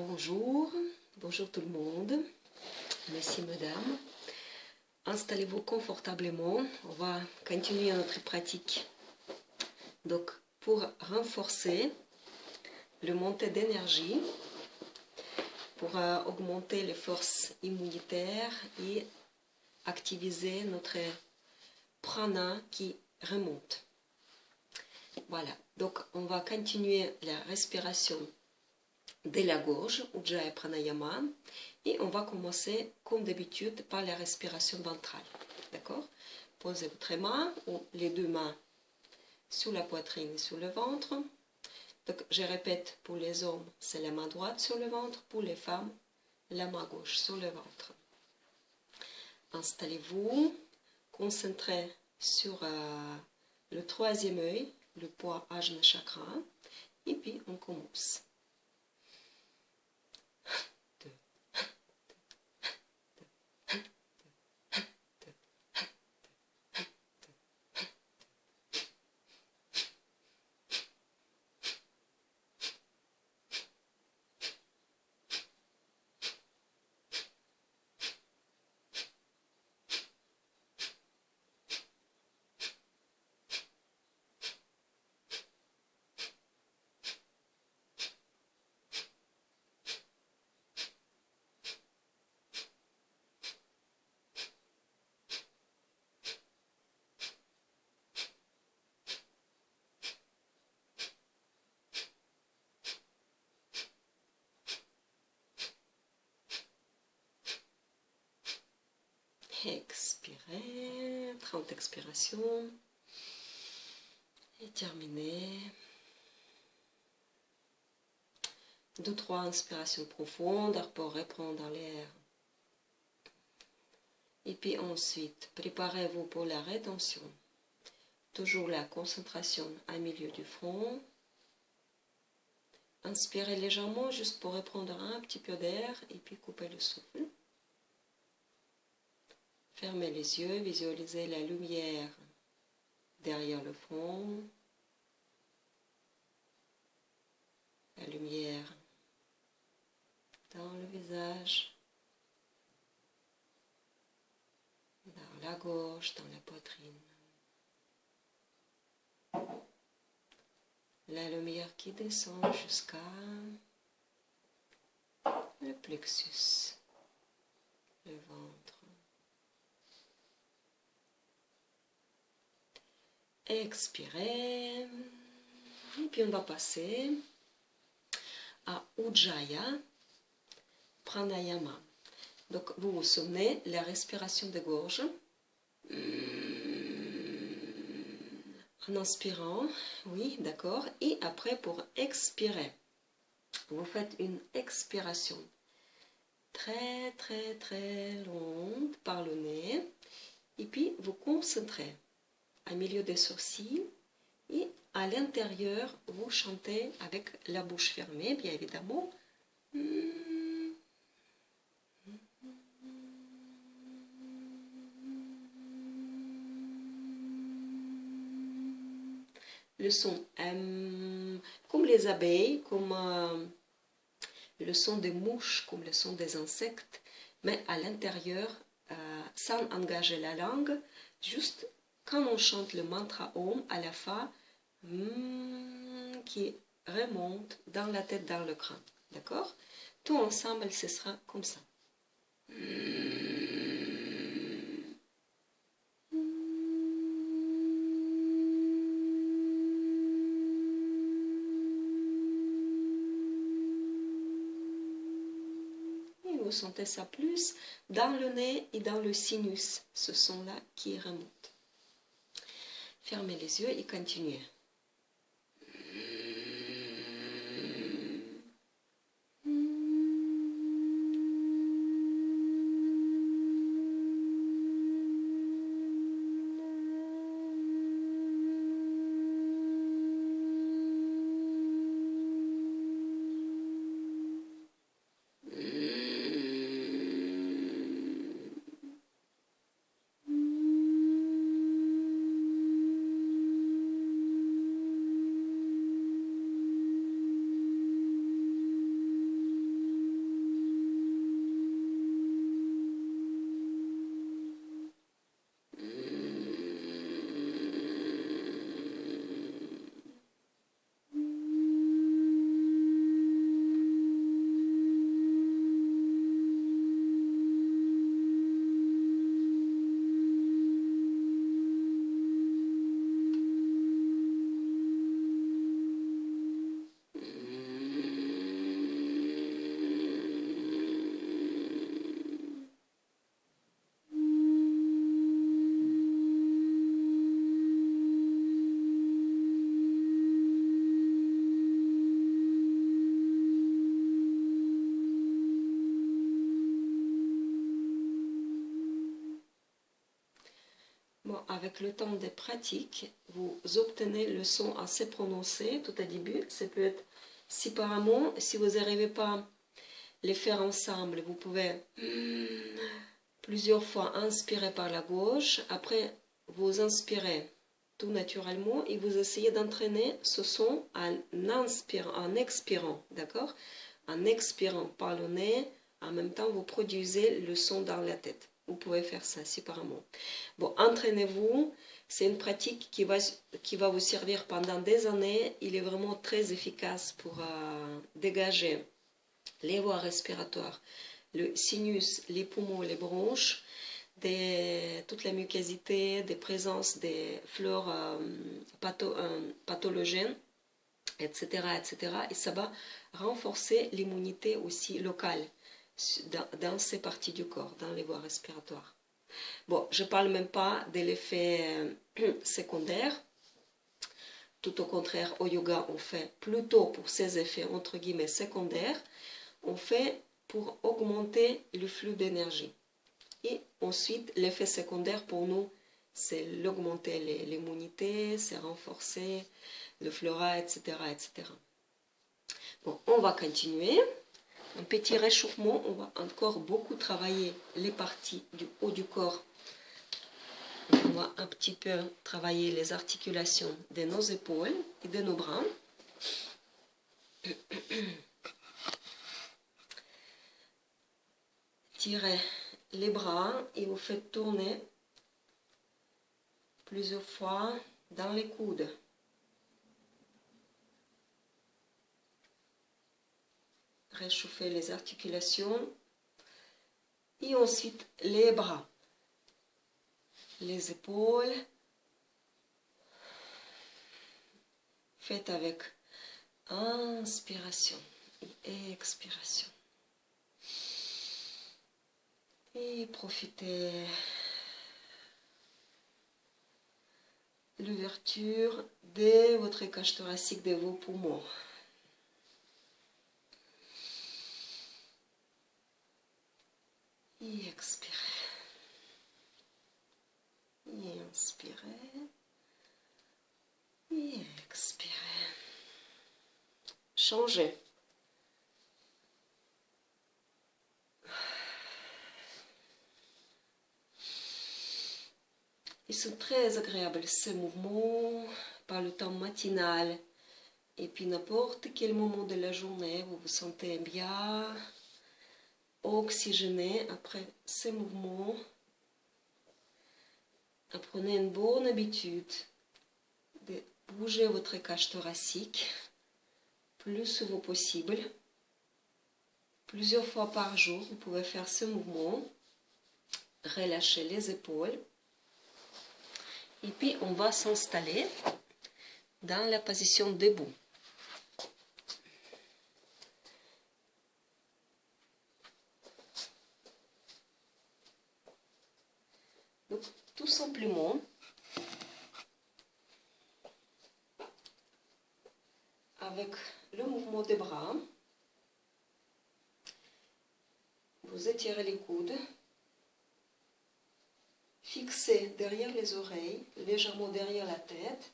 Bonjour, bonjour tout le monde, messieurs, mesdames. Installez-vous confortablement, on va continuer notre pratique. Donc, pour renforcer le montée d'énergie, pour augmenter les forces immunitaires et activiser notre prana qui remonte. Voilà, donc on va continuer la respiration de la gorge, Ujjayi Pranayama, et on va commencer comme d'habitude par la respiration ventrale. D'accord? Posez votre main ou les deux mains sur la poitrine et sur le ventre. Donc je répète, pour les hommes, c'est la main droite sur le ventre, pour les femmes, la main gauche sur le ventre. Installez-vous, concentrez sur le troisième œil, le point Ajna Chakra, et puis on commence. Expirez, 30 expirations, et terminez. 2-3 inspirations profondes pour reprendre l'air. Et puis ensuite, préparez-vous pour la rétention. Toujours la concentration au milieu du front. Inspirez légèrement juste pour reprendre un petit peu d'air et puis coupez le souffle. Fermez les yeux, visualisez la lumière derrière le front, la lumière dans le visage, dans la gorge, dans la poitrine. La lumière qui descend jusqu'à le plexus, le ventre. Expirez, et puis on va passer à Ujjayi Pranayama. Donc vous vous souvenez, la respiration de gorge, en inspirant, oui, d'accord, et après pour expirer, vous faites une expiration très très très longue par le nez, et puis vous concentrez au milieu des sourcils, et à l'intérieur, vous chantez avec la bouche fermée, bien évidemment. Le son M, comme les abeilles, comme le son des mouches, comme le son des insectes, mais à l'intérieur, sans engager la langue, juste quand on chante le mantra Om à la fin, qui remonte dans la tête, dans le crâne. D'accord? Tout ensemble, ce sera comme ça. Et vous sentez ça plus dans le nez et dans le sinus, ce son-là qui remonte. Fermez les yeux et continuez. Bon, avec le temps de pratique, vous obtenez le son assez prononcé tout à début. Ça peut être séparément. Si vous n'arrivez pas à les faire ensemble, vous pouvez plusieurs fois inspirer par la gauche. Après, vous inspirez tout naturellement et vous essayez d'entraîner ce son en expirant, d'accord? En expirant par le nez, en même temps, vous produisez le son dans la tête. Vous pouvez faire ça séparément. Bon, entraînez-vous. C'est une pratique qui va vous servir pendant des années. Il est vraiment très efficace pour dégager les voies respiratoires, le sinus, les poumons, les bronches, toute la mucosité, des présences des fleurs pathogènes, etc., etc. Et ça va renforcer l'immunité aussi locale dans ces parties du corps, dans les voies respiratoires. Bon, je ne parle même pas de l'effet secondaire. Tout au contraire, au yoga, on fait plutôt pour ces effets, entre guillemets, secondaires, on fait pour augmenter le flux d'énergie. Et ensuite, l'effet secondaire pour nous, c'est l'augmenter l'immunité, c'est renforcer le flora, etc., etc. Bon, on va continuer. Un petit réchauffement, on va encore beaucoup travailler les parties du haut du corps. On va un petit peu travailler les articulations de nos épaules et de nos bras. Tirez les bras et vous faites tourner plusieurs fois dans les coudes. Réchauffez les articulations et ensuite les bras, les épaules. Faites avec inspiration et expiration. Et profitez de l'ouverture de votre cage thoracique, de vos poumons. Et expirez. Et inspirez. Et expirez. Changez. Ils sont très agréables ces mouvements par le temps matinal. Et puis n'importe quel moment de la journée, vous vous sentez bien oxygéné après ces mouvements. Apprenez une bonne habitude de bouger votre cage thoracique plus souvent possible. Plusieurs fois par jour, vous pouvez faire ce mouvement. Relâchez les épaules. Et puis, on va s'installer dans la position debout. Donc, tout simplement, avec le mouvement des bras, vous étirez les coudes, fixez derrière les oreilles, légèrement derrière la tête,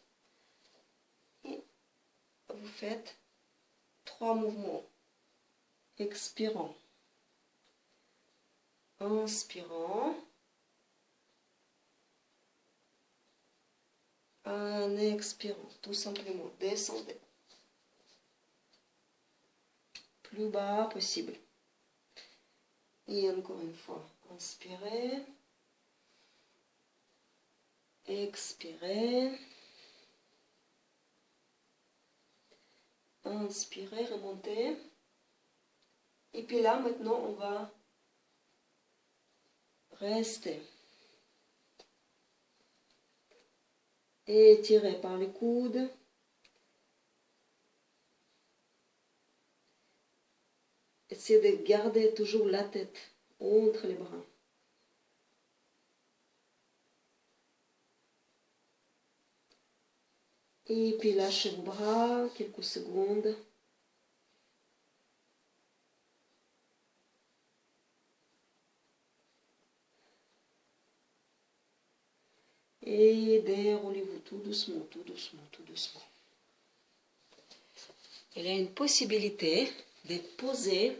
et vous faites 3 mouvements. Expirant, inspirant, en expirant, tout simplement, descendez. Plus bas possible. Et encore une fois, inspirez, expirez, inspirez, remontez. Et puis là, maintenant, on va rester. Étirez par les coudes. Essayez de garder toujours la tête entre les bras. Et puis lâchez vos bras quelques secondes. Et déroulez-vous tout doucement, tout doucement, tout doucement. Il y a une possibilité de poser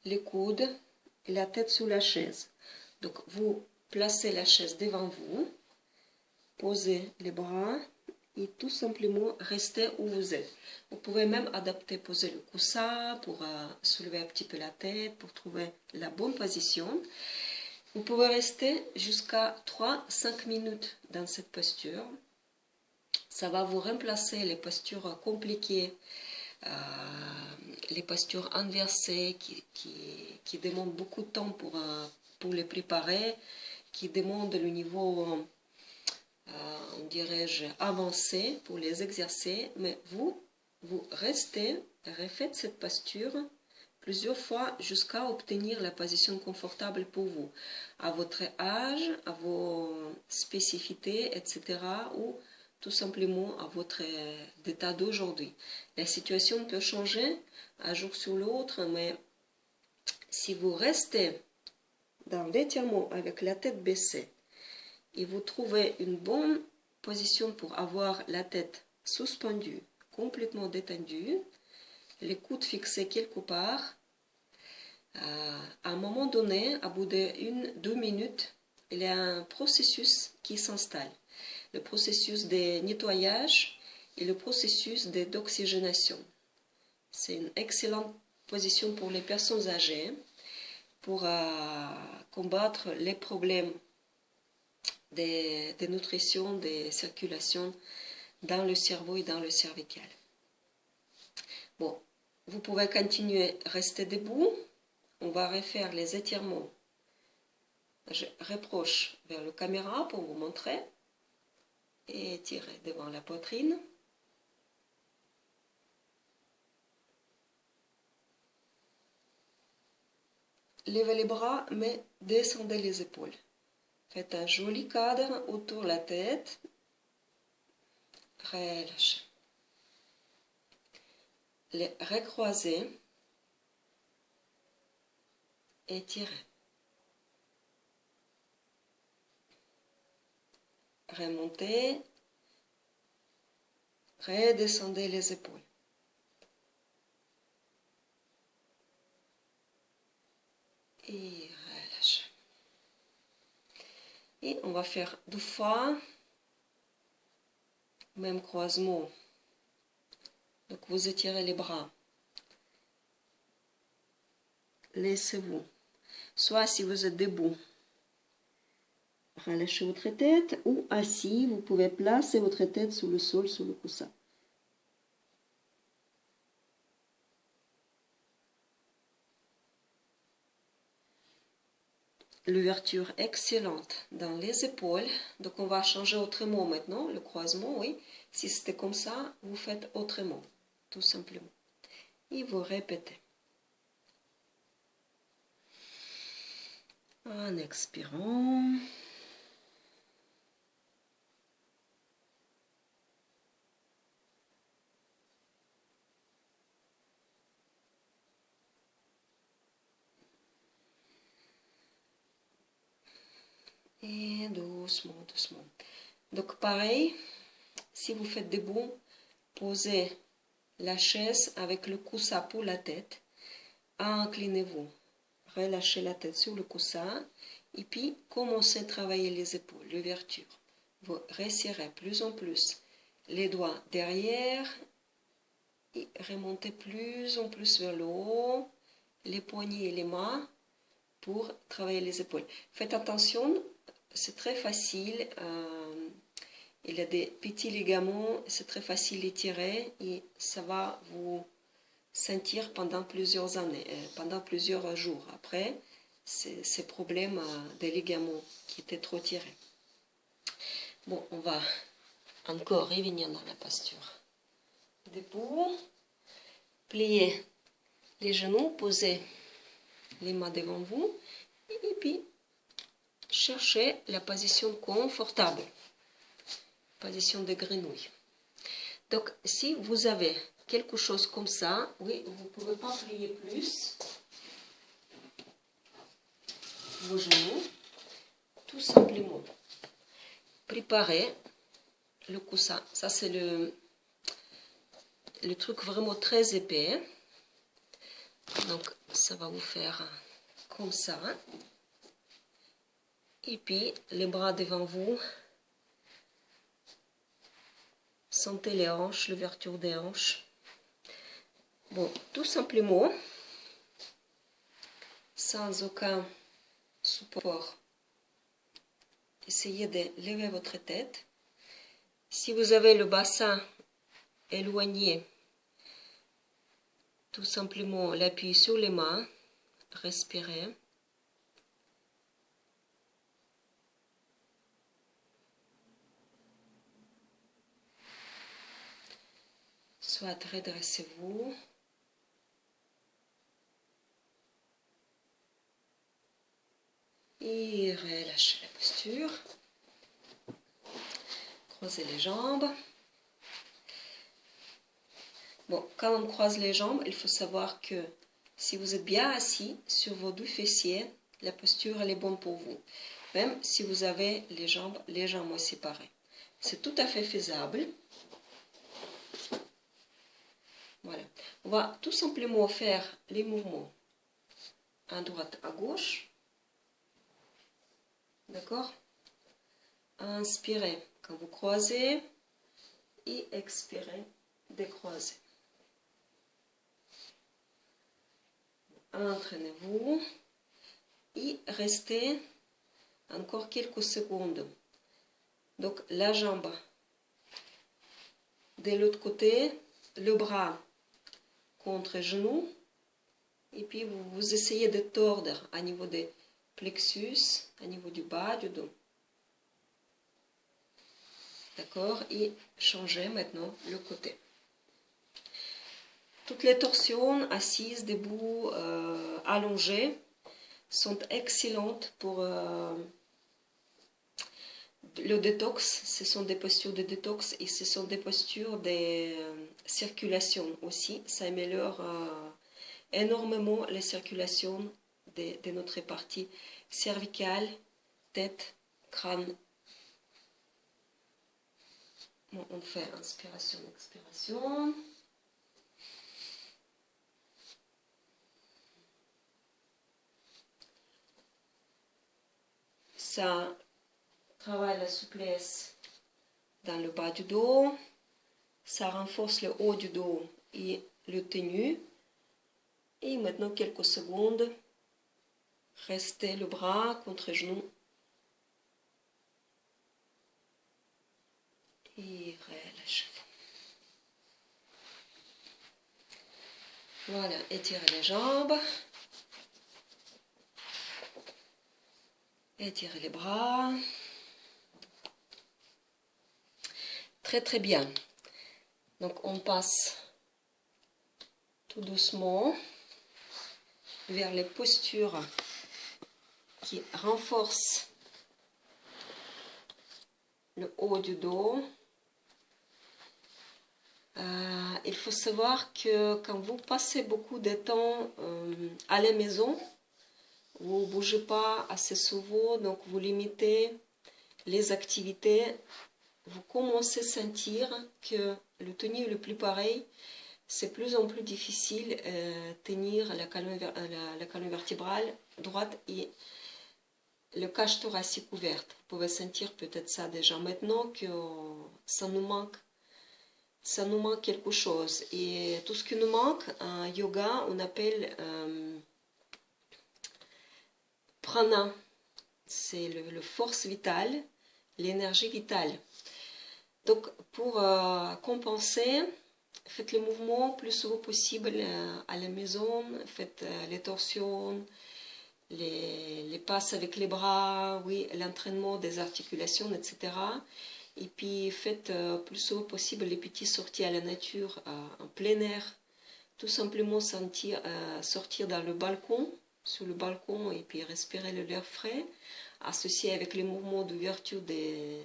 les coudes et la tête sous la chaise. Donc vous placez la chaise devant vous, posez les bras et tout simplement restez où vous êtes. Vous pouvez même adapter, poser le coussin pour soulever un petit peu la tête, pour trouver la bonne position. Vous pouvez rester jusqu'à 3-5 minutes dans cette posture. Ça va vous remplacer les postures compliquées, les postures inversées qui demandent beaucoup de temps pour les préparer, qui demandent le niveau, dirais-je, avancé pour les exercer. Mais vous restez, refaites cette posture plusieurs fois jusqu'à obtenir la position confortable pour vous, à votre âge, à vos spécificités, etc. ou tout simplement à votre état d'aujourd'hui. La situation peut changer un jour sur l'autre, mais si vous restez dans l'étirement avec la tête baissée et vous trouvez une bonne position pour avoir la tête suspendue, complètement détendue, les coudes fixés quelque part, à un moment donné, à bout de 1-2 minutes, il y a un processus qui s'installe. Le processus de nettoyage et le processus d'oxygénation. C'est une excellente position pour les personnes âgées pour combattre les problèmes de nutrition, de circulation dans le cerveau et dans le cervical. Bon, vous pouvez continuer à rester debout. On va refaire les étirements. Je rapproche vers la caméra pour vous montrer. Et étirez devant la poitrine. Levez les bras, mais descendez les épaules. Faites un joli cadre autour de la tête. Relâchez. Les recroisez. Étirez. Remontez. Redescendez les épaules. Et relâchez. Et on va faire 2 fois. Même croisement. Donc vous étirez les bras. Laissez-vous. Soit si vous êtes debout, relâchez votre tête, ou assis, vous pouvez placer votre tête sous le sol, sous le coussin. L'ouverture excellente dans les épaules. Donc on va changer autrement maintenant, le croisement, oui. Si c'était comme ça, vous faites autrement, tout simplement. Et vous répétez. En expirant. Et doucement, doucement. Donc pareil, si vous faites debout, posez la chaise avec le coussin pour la tête. Inclinez-vous. Relâchez la tête sur le coussin. Et puis, commencez à travailler les épaules, l'ouverture. Vous resserrez plus en plus les doigts derrière. Et remontez plus en plus vers le haut. Les poignets et les mains pour travailler les épaules. Faites attention. C'est très facile, il y a des petits ligaments, c'est très facile à tirer et ça va vous sentir pendant plusieurs années, pendant plusieurs jours. Après, ces problèmes des ligaments qui étaient trop tirés. Bon, on va encore revenir dans la posture. Debout, pliez les genoux, posez les mains devant vous et puis cherchez la position confortable, position de grenouille. Donc, si vous avez quelque chose comme ça, oui, vous ne pouvez pas plier plus vos genoux, tout simplement. préparer le coussin. Ça, c'est le truc vraiment très épais. Donc, ça va vous faire comme ça. Et puis, les bras devant vous. Sentez les hanches, l'ouverture des hanches. Bon, tout simplement, sans aucun support, essayez de lever votre tête. Si vous avez le bassin éloigné, tout simplement l'appui sur les mains, respirez. Soit redressez-vous. Et relâchez la posture. Croisez les jambes. Bon, quand on croise les jambes, il faut savoir que si vous êtes bien assis sur vos deux fessiers, la posture elle est bonne pour vous. Même si vous avez les jambes légèrement séparées. C'est tout à fait faisable. Voilà. On va tout simplement faire les mouvements à droite, à gauche. D'accord? Inspirez quand vous croisez et expirez, décroisez. Entraînez-vous et restez encore quelques secondes. Donc la jambe de l'autre côté, le bras contre genou et puis vous essayez de tordre à niveau des plexus, à niveau du bas du dos. D'accord? Et changez maintenant le côté. Toutes les torsions assises, debout, allongées sont excellentes pour le détox. Ce sont des postures de détox et ce sont des postures de circulation aussi. Ça améliore énormément la circulation de notre partie cervicale, tête, crâne. Bon, on fait inspiration, expiration. Ça travaille la souplesse dans le bas du dos. Ça renforce le haut du dos et le tenu. Et maintenant, quelques secondes, restez le bras contre genou. Et relâchez-vous. Voilà, étirez les jambes. Étirez les bras. Très très bien. Donc on passe tout doucement vers les postures qui renforcent le haut du dos. Il faut savoir que quand vous passez beaucoup de temps à la maison, vous ne bougez pas assez souvent, donc vous limitez les activités, vous commencez à sentir que le tenir le plus pareil, c'est plus en plus difficile tenir la colonne vertébrale droite et le cage thoracique ouverte. Vous pouvez sentir peut-être ça déjà maintenant que ça nous manque quelque chose. Et tout ce qui nous manque en yoga, on appelle prana. C'est le force vitale, l'énergie vitale. Donc pour compenser, faites les mouvements plus souvent possible à la maison, faites les torsions, les passes avec les bras, oui, l'entraînement des articulations, etc. Et puis faites plus souvent possible les petites sorties à la nature, en plein air. Tout simplement sortir dans le balcon, sur le balcon, et puis respirer l'air frais, associé avec les mouvements d'ouverture des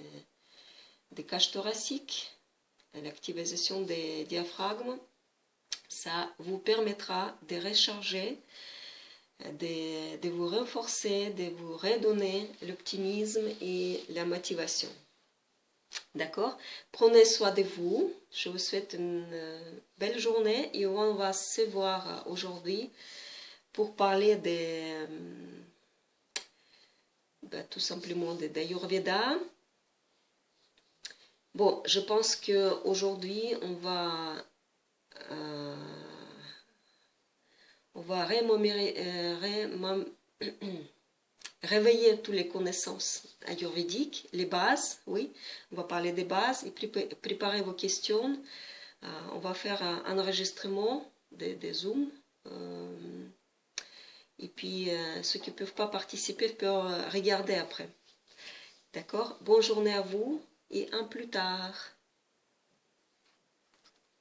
cages thoraciques, l'activation des diaphragmes. Ça vous permettra de recharger, de vous renforcer, de vous redonner l'optimisme et la motivation. D'accord? Prenez soin de vous. Je vous souhaite une belle journée et on va se voir aujourd'hui pour parler tout simplement d'Ayurveda. Bon, je pense qu'aujourd'hui, on va réveiller toutes les connaissances ayurvédiques, les bases, oui. On va parler des bases et préparer vos questions. On va faire un enregistrement des Zooms. Et puis, ceux qui ne peuvent pas participer peuvent regarder après. D'accord? Bonne journée à vous et à plus tard.